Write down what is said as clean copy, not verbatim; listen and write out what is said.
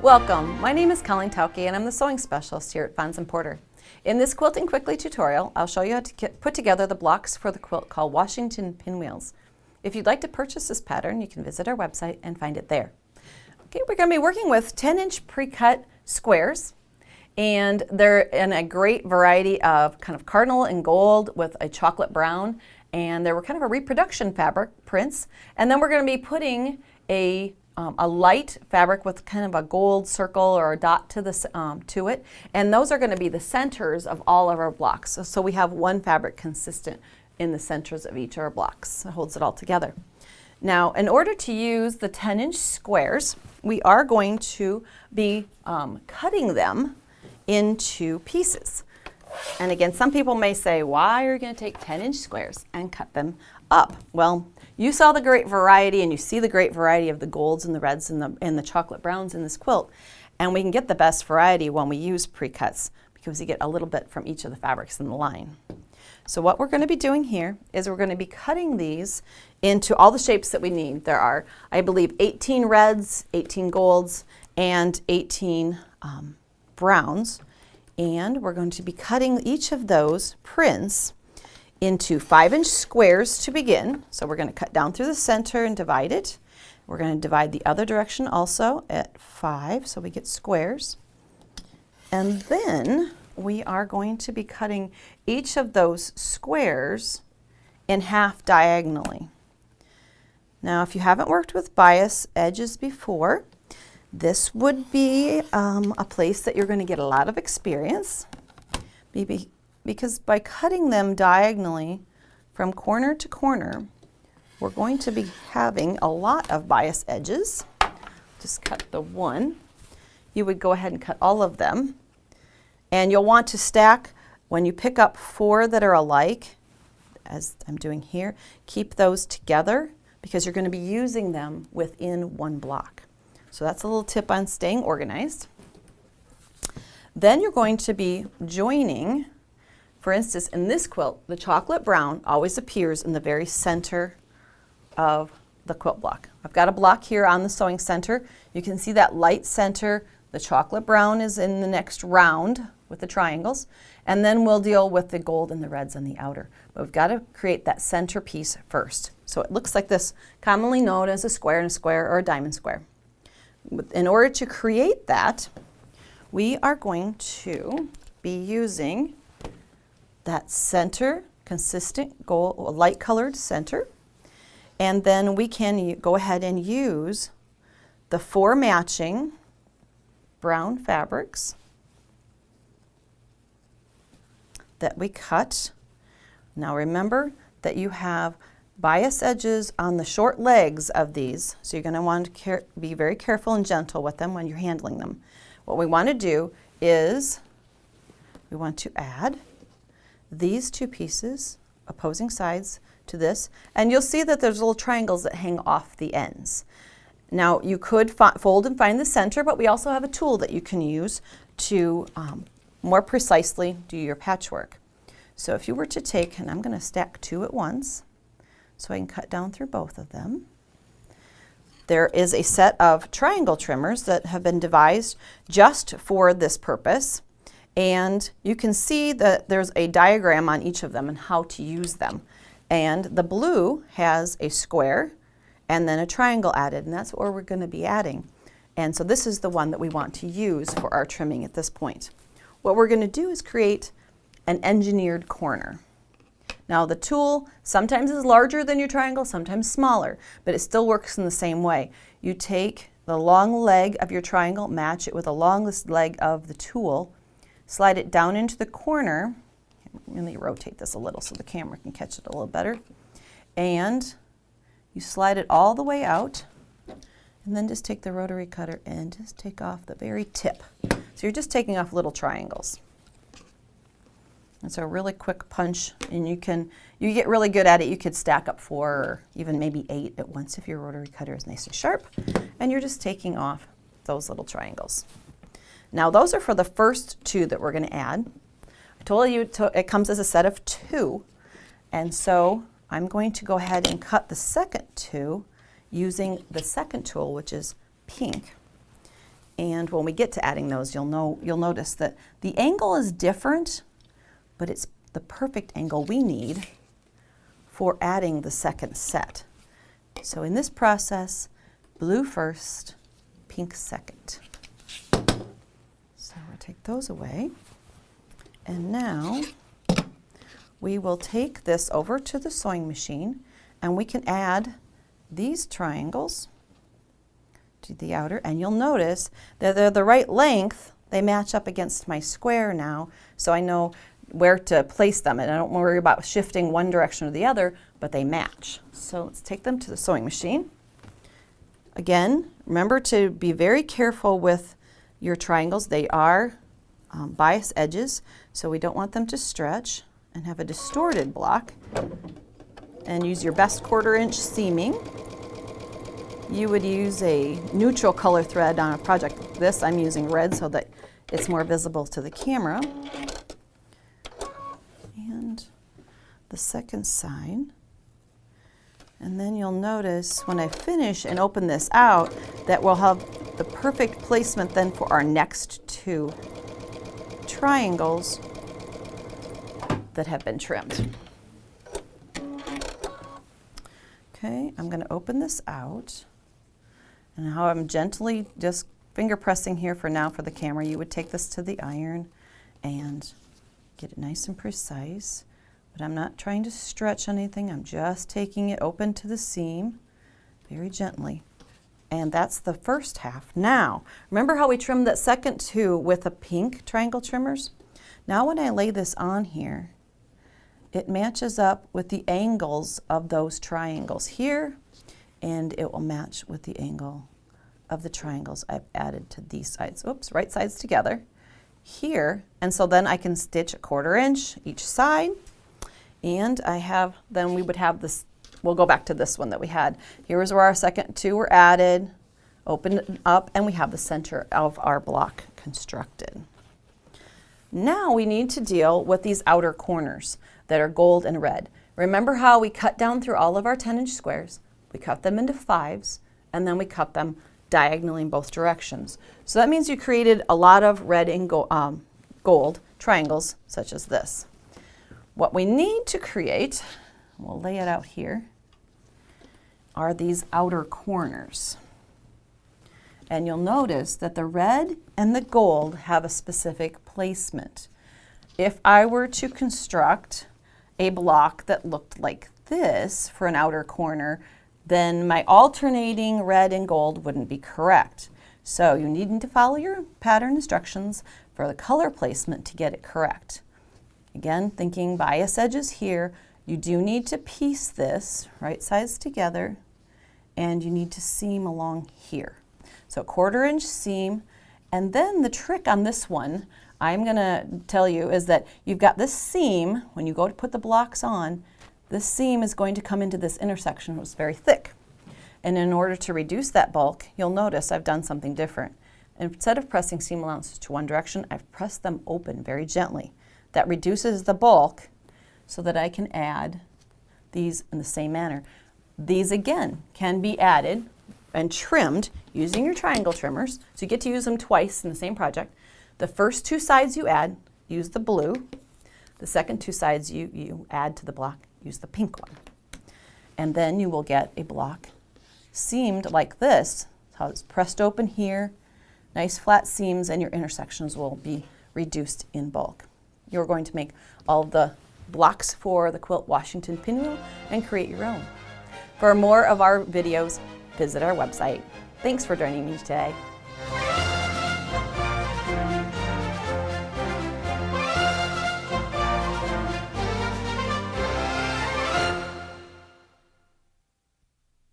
Welcome, my name is Colleen Tauke and I'm the sewing specialist here at Fons and Porter. In this Quilting Quickly tutorial, I'll show you how to put together the blocks for the quilt called Washington Pinwheels. If you'd like to purchase this pattern, you can visit our website and find it there. Okay, we're going to be working with 10-inch pre-cut squares, and they're in a great variety of kind of cardinal and gold with a chocolate brown, and they were kind of a reproduction fabric prints. And then we're going to be putting a light fabric with kind of a gold circle or a dot to it, and those are going to be the centers of all of our blocks. So we have one fabric consistent in the centers of each of our blocks. It holds it all together. Now, in order to use the 10-inch squares, we are going to be cutting them into pieces. And again, some people may say, why are you going to take 10-inch squares and cut them up? Well, you saw the great variety, and you see the great variety of the golds and the reds and the chocolate browns in this quilt. And we can get the best variety when we use pre-cuts because you get a little bit from each of the fabrics in the line. So what we're going to be doing here is we're going to be cutting these into all the shapes that we need. There are, I believe, 18 reds, 18 golds, and 18 browns. And we're going to be cutting each of those prints into 5-inch squares to begin. So we're going to cut down through the center and divide it. We're going to divide the other direction also at 5, so we get squares. And then we are going to be cutting each of those squares in half diagonally. Now, if you haven't worked with bias edges before, this would be a place that you're going to get a lot of experience, because by cutting them diagonally from corner to corner, we're going to be having a lot of bias edges. Just cut the one. You would go ahead and cut all of them. And you'll want to stack, when you pick up 4 that are alike, as I'm doing here, keep those together because you're going to be using them within one block. So that's a little tip on staying organized. Then you're going to be joining, for instance, in this quilt, the chocolate brown always appears in the very center of the quilt block. I've got a block here on the sewing center. You can see that light center. The chocolate brown is in the next round with the triangles, and then we'll deal with the gold and the reds on the outer. But we've got to create that center piece first. So it looks like this, commonly known as a square and a square or a diamond square. In order to create that, we are going to be using that center, consistent gold, light colored center, and then we can go ahead and use the 4 matching brown fabrics that we cut. Now remember that you have bias edges on the short legs of these, so you're going to want to be very careful and gentle with them when you're handling them. What we want to do is we want to add these 2 pieces, opposing sides to this, and you'll see that there's little triangles that hang off the ends. Now you could fold and find the center, but we also have a tool that you can use to more precisely do your patchwork. So if you were to take, and I'm going to stack 2 at once, so I can cut down through both of them. There is a set of triangle trimmers that have been devised just for this purpose, and you can see that there's a diagram on each of them and how to use them. And the blue has a square and then a triangle added, and that's what we're going to be adding. And so this is the one that we want to use for our trimming at this point. What we're going to do is create an engineered corner. Now the tool sometimes is larger than your triangle, sometimes smaller, but it still works in the same way. You take the long leg of your triangle, match it with the longest leg of the tool, slide it down into the corner. Let me rotate this a little so the camera can catch it a little better. And you slide it all the way out, and then just take the rotary cutter and just take off the very tip. So you're just taking off little triangles. It's a really quick punch, and you get really good at it. You could stack up 4 or even maybe 8 at once if your rotary cutter is nice and sharp, and you're just taking off those little triangles. Now those are for the first 2 that we're going to add. I told you it comes as a set of 2, and so I'm going to go ahead and cut the second 2 using the second tool, which is pink. And when we get to adding those, you'll notice that the angle is different, but it's the perfect angle we need for adding the second set. So in this process, blue first, pink second. So we'll take those away. And now we will take this over to the sewing machine, and we can add these triangles to the outer, and you'll notice that they're the right length. They match up against my square now, so I know where to place them, and I don't worry about shifting one direction or the other, but they match. So let's take them to the sewing machine. Again, remember to be very careful with your triangles. They are bias edges, so we don't want them to stretch and have a distorted block. And use your best 1/4 inch seaming. You would use a neutral color thread on a project like this. I'm using red so that it's more visible to the camera. And the second side. And then you'll notice when I finish and open this out that we'll have the perfect placement then for our next 2 triangles that have been trimmed. Okay, I'm going to open this out. And how I'm gently just finger pressing here for now for the camera, you would take this to the iron and get it nice and precise. But I'm not trying to stretch anything, I'm just taking it open to the seam very gently. And that's the first half. Now, remember how we trimmed that second 2 with a pink triangle trimmers? Now when I lay this on here, it matches up with the angles of those triangles here, and it will match with the angle of the triangles I've added to these sides. Oops, right sides together here. And so then I can stitch a 1/4 inch each side. And then we would have this, we'll go back to this one that we had. Here is where our second 2 were added, open it up, and we have the center of our block constructed. Now we need to deal with these outer corners that are gold and red. Remember how we cut down through all of our 10-inch squares? We cut them into 5s, and then we cut them diagonally in both directions. So that means you created a lot of red and gold triangles, such as this. What we need to create, we'll lay it out here, are these outer corners. And you'll notice that the red and the gold have a specific placement. If I were to construct a block that looked like this for an outer corner, then my alternating red and gold wouldn't be correct. So you need to follow your pattern instructions for the color placement to get it correct. Again, thinking bias edges here, you do need to piece this right sides together, and you need to seam along here. So 1/4 inch seam, and then the trick on this one I'm going to tell you is that you've got this seam, when you go to put the blocks on, this seam is going to come into this intersection, which is very thick. And in order to reduce that bulk, you'll notice I've done something different. Instead of pressing seam allowances to one direction, I've pressed them open very gently. That reduces the bulk so that I can add these in the same manner. These again can be added and trimmed using your triangle trimmers, so you get to use them twice in the same project. The first 2 sides you add, use the blue. The second 2 sides you add to the block, use the pink one. And then you will get a block seamed like this, how it's pressed open here, nice flat seams, and your intersections will be reduced in bulk. You're going to make all of the blocks for the Quilt Washington Pinwheel and create your own. For more of our videos, visit our website. Thanks for joining me today.